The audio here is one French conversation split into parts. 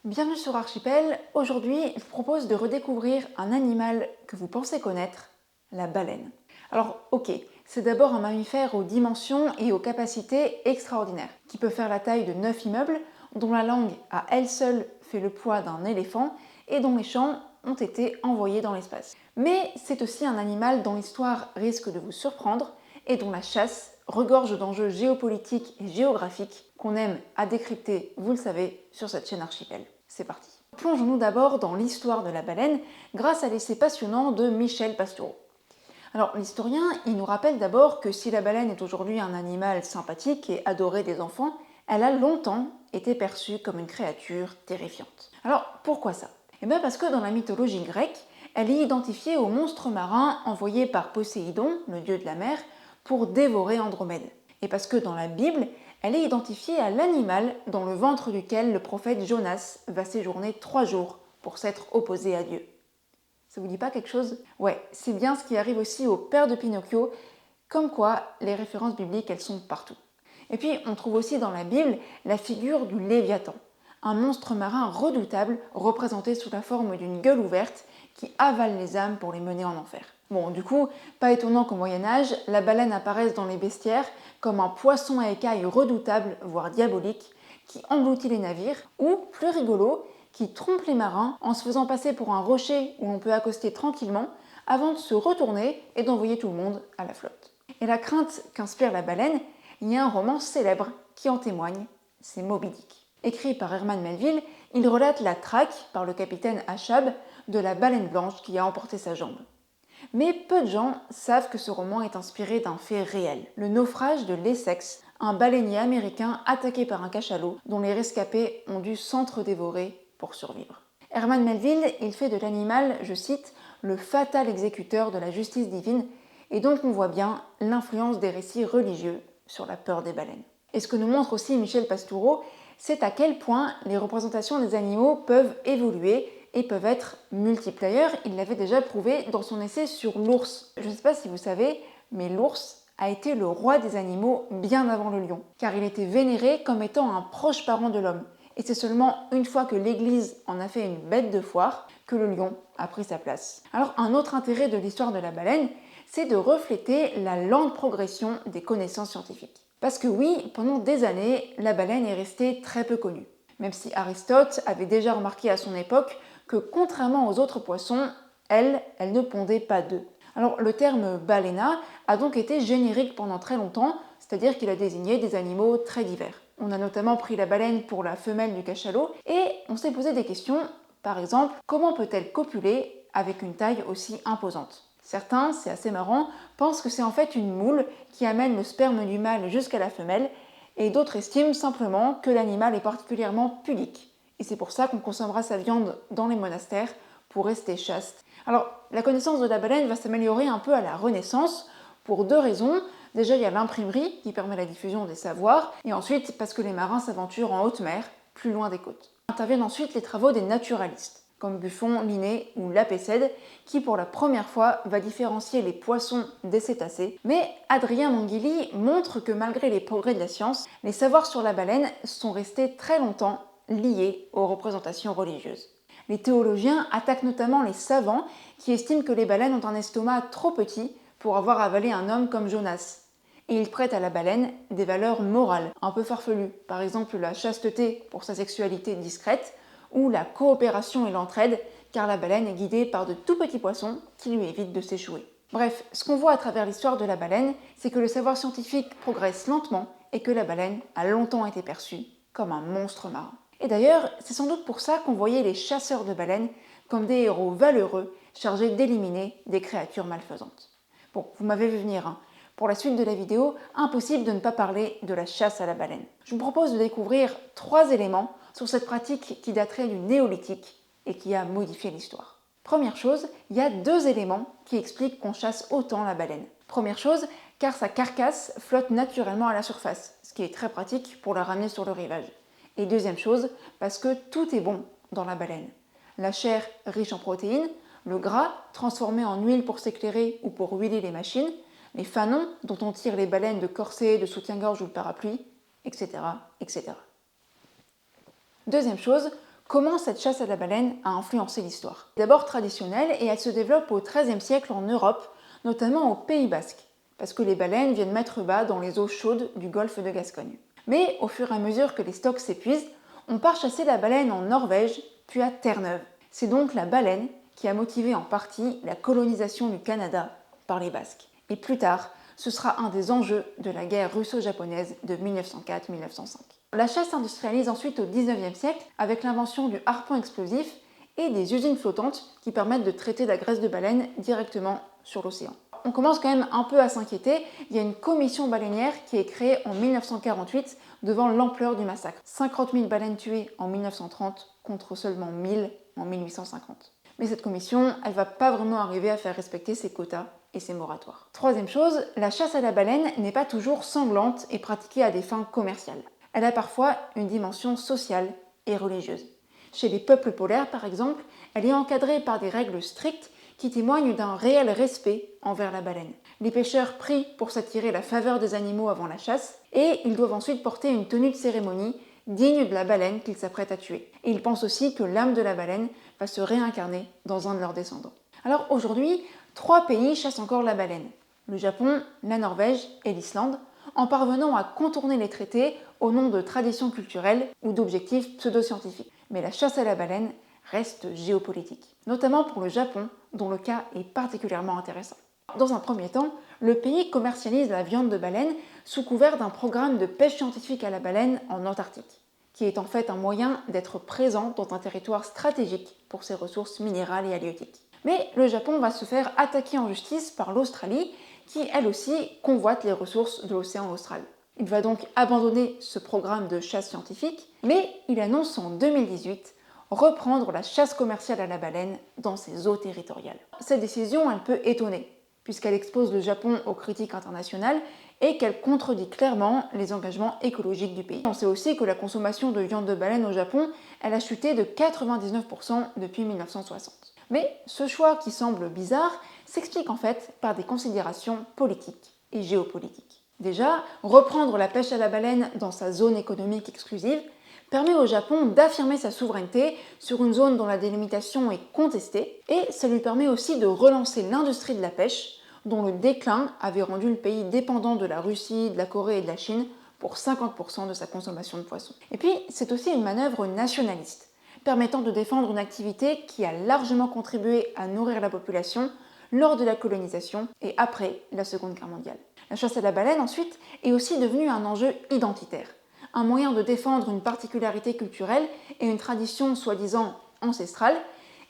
Bienvenue sur Archipel. Aujourd'hui, je vous propose de redécouvrir un animal que vous pensez connaître, la baleine. Alors, ok, c'est d'abord un mammifère aux dimensions et aux capacités extraordinaires, qui peut faire la taille de 9 immeubles, dont la langue à elle seule fait le poids d'un éléphant et dont les chants ont été envoyés dans l'espace. Mais c'est aussi un animal dont l'histoire risque de vous surprendre et dont la chasse regorge d'enjeux géopolitiques et géographiques qu'on aime à décrypter, vous le savez, sur cette chaîne Archipel. C'est parti. Plongeons-nous d'abord dans l'histoire de la baleine grâce à l'essai passionnant de Michel Pastoureau. Alors l'historien, il nous rappelle d'abord que si la baleine est aujourd'hui un animal sympathique et adoré des enfants, elle a longtemps été perçue comme une créature terrifiante. Alors pourquoi ça? Eh bien parce que dans la mythologie grecque, elle est identifiée au monstre marin envoyé par Poséidon, le dieu de la mer, pour dévorer Andromède. Et parce que dans la Bible, elle est identifiée à l'animal dans le ventre duquel le prophète Jonas va séjourner 3 jours pour s'être opposé à Dieu. Ça vous dit pas quelque chose? Ouais, c'est bien ce qui arrive aussi au père de Pinocchio, comme quoi les références bibliques elles sont partout. Et puis on trouve aussi dans la Bible la figure du Léviathan, un monstre marin redoutable représenté sous la forme d'une gueule ouverte qui avale les âmes pour les mener en enfer. Bon, du coup, pas étonnant qu'au Moyen-Âge, la baleine apparaisse dans les bestiaires comme un poisson à écailles redoutable, voire diabolique, qui engloutit les navires, ou, plus rigolo, qui trompe les marins en se faisant passer pour un rocher où l'on peut accoster tranquillement avant de se retourner et d'envoyer tout le monde à la flotte. Et la crainte qu'inspire la baleine, il y a un roman célèbre qui en témoigne, c'est Moby Dick. Écrit par Herman Melville, il relate la traque par le capitaine Achab de la baleine blanche qui a emporté sa jambe. Mais peu de gens savent que ce roman est inspiré d'un fait réel, le naufrage de l'Essex, un baleinier américain attaqué par un cachalot dont les rescapés ont dû s'entre-dévorer pour survivre. Herman Melville, il fait de l'animal, je cite, le fatal exécuteur de la justice divine, et donc on voit bien l'influence des récits religieux sur la peur des baleines. Et ce que nous montre aussi Michel Pastoureau, c'est à quel point les représentations des animaux peuvent évoluer et peuvent être multiples. D'ailleurs, il l'avait déjà prouvé dans son essai sur l'ours. Je ne sais pas si vous savez, mais l'ours a été le roi des animaux bien avant le lion, car il était vénéré comme étant un proche parent de l'homme. Et c'est seulement une fois que l'Église en a fait une bête de foire que le lion a pris sa place. Alors un autre intérêt de l'histoire de la baleine, c'est de refléter la lente progression des connaissances scientifiques. Parce que oui, pendant des années, la baleine est restée très peu connue. Même si Aristote avait déjà remarqué à son époque que contrairement aux autres poissons, elle ne pondait pas d'œufs. Alors le terme baléna a donc été générique pendant très longtemps, c'est-à-dire qu'il a désigné des animaux très divers. On a notamment pris la baleine pour la femelle du cachalot et on s'est posé des questions, par exemple, comment peut-elle copuler avec une taille aussi imposante? Certains, c'est assez marrant, pensent que c'est en fait une moule qui amène le sperme du mâle jusqu'à la femelle, et d'autres estiment simplement que l'animal est particulièrement pudique. Et c'est pour ça qu'on consommera sa viande dans les monastères pour rester chaste. Alors, la connaissance de la baleine va s'améliorer un peu à la Renaissance pour 2 raisons. Déjà, il y a l'imprimerie qui permet la diffusion des savoirs, et ensuite parce que les marins s'aventurent en haute mer, plus loin des côtes. Interviennent ensuite les travaux des naturalistes, comme Buffon, Linné ou Lapécède, qui pour la première fois va différencier les poissons des cétacés. Mais Adrien Monguilly montre que malgré les progrès de la science, les savoirs sur la baleine sont restés très longtemps liés aux représentations religieuses. Les théologiens attaquent notamment les savants qui estiment que les baleines ont un estomac trop petit pour avoir avalé un homme comme Jonas. Et ils prêtent à la baleine des valeurs morales un peu farfelues, par exemple la chasteté pour sa sexualité discrète, ou la coopération et l'entraide, car la baleine est guidée par de tout petits poissons qui lui évitent de s'échouer. Bref, ce qu'on voit à travers l'histoire de la baleine, c'est que le savoir scientifique progresse lentement et que la baleine a longtemps été perçue comme un monstre marin. Et d'ailleurs, c'est sans doute pour ça qu'on voyait les chasseurs de baleines comme des héros valeureux chargés d'éliminer des créatures malfaisantes. Bon, vous m'avez vu venir, hein. Pour la suite de la vidéo, impossible de ne pas parler de la chasse à la baleine. Je vous propose de découvrir 3 éléments sur cette pratique qui daterait du néolithique et qui a modifié l'histoire. Première chose, il y a 2 éléments qui expliquent qu'on chasse autant la baleine. Première chose, car sa carcasse flotte naturellement à la surface, ce qui est très pratique pour la ramener sur le rivage. Et deuxième chose, parce que tout est bon dans la baleine. La chair riche en protéines, le gras transformé en huile pour s'éclairer ou pour huiler les machines, les fanons dont on tire les baleines de corset, de soutien-gorge ou de parapluie, etc., etc. Deuxième chose, Comment cette chasse à la baleine a influencé l'histoire? D'abord traditionnelle et elle se développe au XIIIe siècle en Europe, notamment au Pays Basque, parce que les baleines viennent mettre bas dans les eaux chaudes du golfe de Gascogne. Mais au fur et à mesure que les stocks s'épuisent, on part chasser la baleine en Norvège, puis à Terre-Neuve. C'est donc la baleine qui a motivé en partie la colonisation du Canada par les Basques. Et plus tard, ce sera un des enjeux de la guerre russo-japonaise de 1904-1905. La chasse s'industrialise ensuite au XIXe siècle avec l'invention du harpon explosif et des usines flottantes qui permettent de traiter la graisse de baleine directement sur l'océan. On commence quand même un peu à s'inquiéter, il y a une commission baleinière qui est créée en 1948 devant l'ampleur du massacre. 50 000 baleines tuées en 1930 contre seulement 1000 en 1850. Mais cette commission, elle ne va pas vraiment arriver à faire respecter ses quotas et ses moratoires. Troisième chose, la chasse à la baleine n'est pas toujours sanglante et pratiquée à des fins commerciales. Elle a parfois une dimension sociale et religieuse. Chez les peuples polaires, par exemple, elle est encadrée par des règles strictes qui témoignent d'un réel respect envers la baleine. Les pêcheurs prient pour s'attirer la faveur des animaux avant la chasse et ils doivent ensuite porter une tenue de cérémonie digne de la baleine qu'ils s'apprêtent à tuer. Et ils pensent aussi que l'âme de la baleine va se réincarner dans un de leurs descendants. Alors aujourd'hui, 3 pays chassent encore la baleine. Le Japon, la Norvège et l'Islande, en parvenant à contourner les traités au nom de traditions culturelles ou d'objectifs pseudo-scientifiques. Mais la chasse à la baleine reste géopolitique, notamment pour le Japon, dont le cas est particulièrement intéressant. Dans un premier temps, le pays commercialise la viande de baleine sous couvert d'un programme de pêche scientifique à la baleine en Antarctique, qui est en fait un moyen d'être présent dans un territoire stratégique pour ses ressources minérales et halieutiques. Mais le Japon va se faire attaquer en justice par l'Australie, qui elle aussi convoite les ressources de l'océan austral. Il va donc abandonner ce programme de chasse scientifique, mais il annonce en 2018 reprendre la chasse commerciale à la baleine dans ses eaux territoriales. Cette décision, elle peut étonner, puisqu'elle expose le Japon aux critiques internationales et qu'elle contredit clairement les engagements écologiques du pays. On sait aussi que la consommation de viande de baleine au Japon, elle a chuté de 99% depuis 1960. Mais ce choix qui semble bizarre s'explique en fait par des considérations politiques et géopolitiques. Déjà, reprendre la pêche à la baleine dans sa zone économique exclusive permet au Japon d'affirmer sa souveraineté sur une zone dont la délimitation est contestée et ça lui permet aussi de relancer l'industrie de la pêche dont le déclin avait rendu le pays dépendant de la Russie, de la Corée et de la Chine pour 50% de sa consommation de poissons. Et puis, c'est aussi une manœuvre nationaliste, permettant de défendre une activité qui a largement contribué à nourrir la population lors de la colonisation et après la Seconde Guerre mondiale. La chasse à la baleine, ensuite, est aussi devenue un enjeu identitaire, un moyen de défendre une particularité culturelle et une tradition soi-disant ancestrale,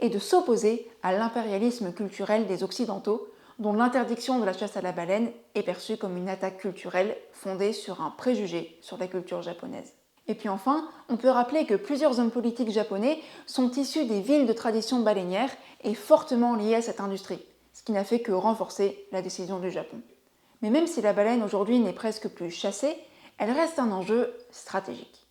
et de s'opposer à l'impérialisme culturel des Occidentaux, dont l'interdiction de la chasse à la baleine est perçue comme une attaque culturelle fondée sur un préjugé sur la culture japonaise. Et puis enfin, on peut rappeler que plusieurs hommes politiques japonais sont issus des villes de tradition baleinière et fortement liés à cette industrie, ce qui n'a fait que renforcer la décision du Japon. Mais même si la baleine aujourd'hui n'est presque plus chassée, elle reste un enjeu stratégique.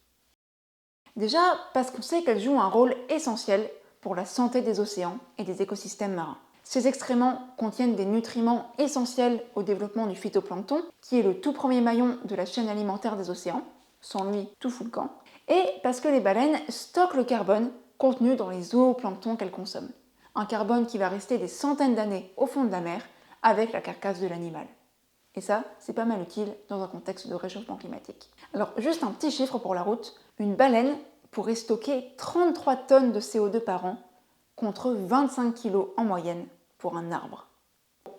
Déjà parce qu'on sait qu'elle joue un rôle essentiel pour la santé des océans et des écosystèmes marins. Ces excréments contiennent des nutriments essentiels au développement du phytoplancton, qui est le tout premier maillon de la chaîne alimentaire des océans. Sans lui, tout fout le camp. Et parce que les baleines stockent le carbone contenu dans les zooplanctons qu'elles consomment. Un carbone qui va rester des centaines d'années au fond de la mer avec la carcasse de l'animal. Et ça, c'est pas mal utile dans un contexte de réchauffement climatique. Alors, juste un petit chiffre pour la route. Une baleine pourrait stocker 33 tonnes de CO2 par an contre 25 kg en moyenne pour un arbre.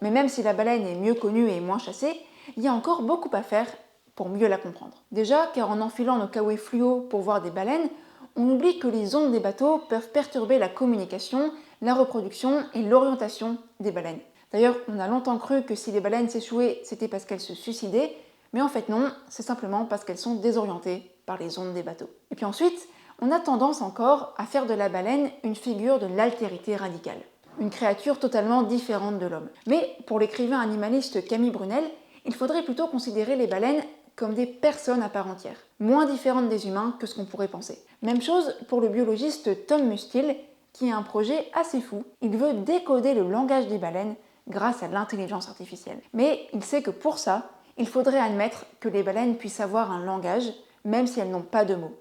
Mais même si la baleine est mieux connue et moins chassée, il y a encore beaucoup à faire pour mieux la comprendre. Déjà, car en enfilant nos kawaii fluo pour voir des baleines, on oublie que les ondes des bateaux peuvent perturber la communication, la reproduction et l'orientation des baleines. D'ailleurs, on a longtemps cru que si les baleines s'échouaient, c'était parce qu'elles se suicidaient, mais en fait non, c'est simplement parce qu'elles sont désorientées par les ondes des bateaux. Et puis ensuite, on a tendance encore à faire de la baleine une figure de l'altérité radicale, une créature totalement différente de l'homme. Mais pour l'écrivain animaliste Camille Brunel, il faudrait plutôt considérer les baleines comme des personnes à part entière, moins différentes des humains que ce qu'on pourrait penser. Même chose pour le biologiste Tom Mustill, qui a un projet assez fou. Il veut décoder le langage des baleines grâce à l'intelligence artificielle. Mais il sait que pour ça, il faudrait admettre que les baleines puissent avoir un langage, même si elles n'ont pas de mots.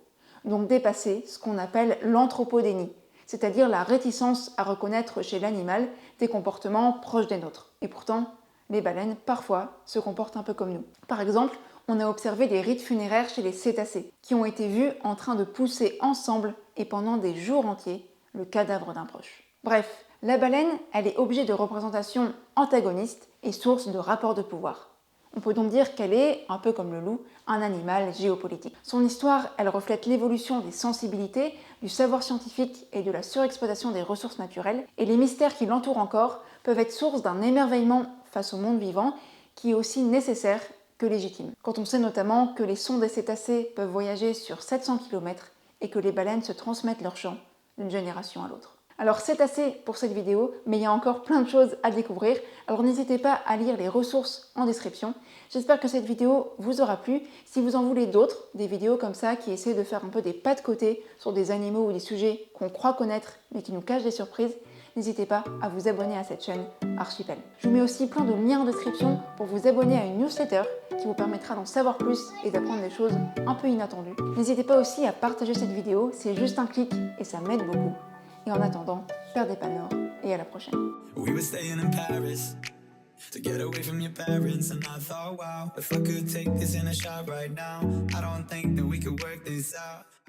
donc dépasser ce qu'on appelle l'anthropodénie, c'est-à-dire la réticence à reconnaître chez l'animal des comportements proches des nôtres. Et pourtant, les baleines, parfois, se comportent un peu comme nous. Par exemple, on a observé des rites funéraires chez les cétacés, qui ont été vus en train de pousser ensemble et pendant des jours entiers le cadavre d'un proche. Bref, la baleine, elle est objet de représentation antagoniste et source de rapports de pouvoir. On peut donc dire qu'elle est, un peu comme le loup, un animal géopolitique. Son histoire, elle reflète l'évolution des sensibilités, du savoir scientifique et de la surexploitation des ressources naturelles, et les mystères qui l'entourent encore peuvent être source d'un émerveillement face au monde vivant qui est aussi nécessaire que légitime. Quand on sait notamment que les sons des cétacés peuvent voyager sur 700 km et que les baleines se transmettent leurs chants d'une génération à l'autre. Alors c'est assez pour cette vidéo, mais il y a encore plein de choses à découvrir, alors n'hésitez pas à lire les ressources en description. J'espère que cette vidéo vous aura plu. Si vous en voulez d'autres, des vidéos comme ça qui essaient de faire un peu des pas de côté sur des animaux ou des sujets qu'on croit connaître mais qui nous cachent des surprises, n'hésitez pas à vous abonner à cette chaîne Archipel. Je vous mets aussi plein de liens en description pour vous abonner à une newsletter qui vous permettra d'en savoir plus et d'apprendre des choses un peu inattendues. N'hésitez pas aussi à partager cette vidéo, c'est juste un clic et ça m'aide beaucoup. Et en attendant, perdez pas le nord et à la prochaine. We were staying in Paris to get away from your parents, and I thought, wow, if I could take this in a shot right now, I don't think that we could work this out.